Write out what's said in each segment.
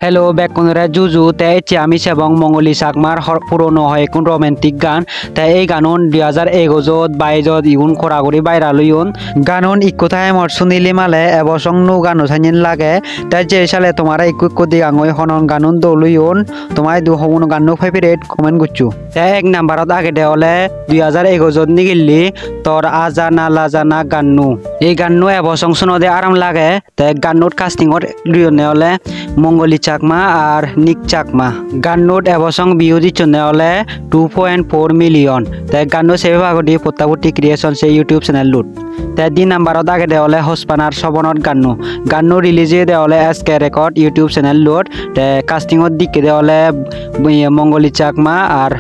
Hello বেকুনরা জুজু তাই আমি এবং মঙ্গলি চাকমার পুরনো হয় এখন রোমান্টিক গান তাই এই গানন 2021 22 ইউন খরাগরি ভাইরাল ইউন গানন ইকুতায় মর শুনিলি মালে এবসং নু গানো সাইন লাগে তাই যে সালে তোমারা ইকু দিগাঙই হনন গানুন দলুইউন তোমায় দু হমুন গানু ফেভারিট কমেন্ট গুচ্ছু তাই এক নাম্বারত আগে দেওয়ালে 2021 নিগিল্লি তোর আজানা লাজানা গান্নু এই গান্নু এবসং শুনদে আরাম লাগে তাই গান্নুর কাস্টিংর লিওনে হলে মঙ্গলি চাকমা আর নিক চাকমা গান্নুট এবসং ভিউ দিচ্ছনে হলে 2.4 মিলিয়ন তাই গান্নু সেবে ভাগদি পত্তাবতী ক্রিয়েশন সে ইউটিউব চ্যানেল লুট তাই 2 নাম্বারত আগে দেওয়ালে হসপানার সবনত গান্নু রিলিজে দেওয়ালে এসকে রেকর্ড ইউটিউব চ্যানেল লুট তাই কাস্টিংত দিকে দেওয়ালে মঙ্গলি চাকমা আর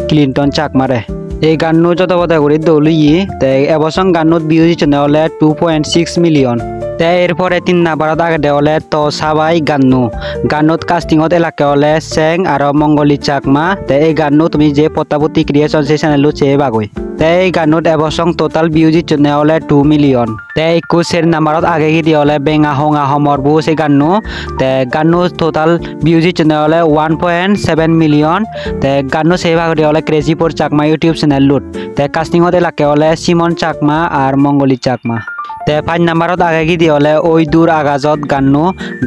ক্লিন্টন চাকমারে এই গান্নু যত কথা করে দৌলিয়ে তাই এবসং গান্নুত ভিউ দিচ্ছনে হলে 2.6 মিলিয়ন তাই এরপরে 3 নাম্বারত আগে দেওয়ালে তো সাবাই গান্নুত কাস্টিংত এলাকা হলে সেং আর মঙ্গলি চাকমা তাই এই গান্নু তুমি যে পত্তাবতী ক্রিয়েশন সেই চ্যানেল চেয়ে বাগৈ তাই এই গান্নুত এবসং টোটাল ভিউ দিচ্ছনে হলে 2 মিলিয়ন তাই 21 নাম্বারত আগে গিয়ে হলে বেঙা হঙা হমরবু সেই গান্নু তাই গান্নু টোটাল ভিউ দিচ্ছনে হলে 1.7 মিলিয়ন তাই গান্নু সেই ভাগ দিয়ে হলে ক্রেজিপুর চাকমা ইউটিউব চ্যানেল লুট তাই কাস্টিংত এলাকা হলে সিমন চাকমা আর মঙ্গলি চাকমা তে 5 নাম্বারত আগে গিয়ে হলে ওই দূর আগাজত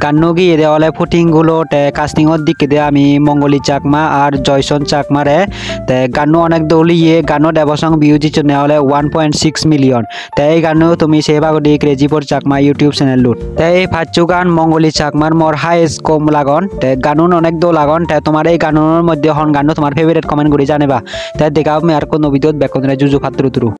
গান্নু গিয়ে দিয়ে হলে ফুটিংগুলো তে কাস্টিংত দিকে দিয়ে আমি মঙ্গলি চাকমা আর জয়সন চাকমারে তে গান্নু অনেক দৌলিয়ে গান্নুত এবসং ভিউ দিচ্ছ হলে 1.6 মিলিয়ন তাই এই গান্নু তুমি সেই ভাগদি ক্রেজিপুর চাকমা ইউটিউব চ্যানেল লুট তাই এই 5 গান মঙ্গলি চাকমার মোর হাইস্ট কম লাগন তে গানুন অনেক দৌ লাগন তাই তোমার এই গানুনের মধ্যে হন গান্নু তোমার ফেভারিট কমেন্ট করে জানিবা তাই দেখা আমি আর কোন ভিডিওত বেকনরে জুজু ফাত্রুতুরু।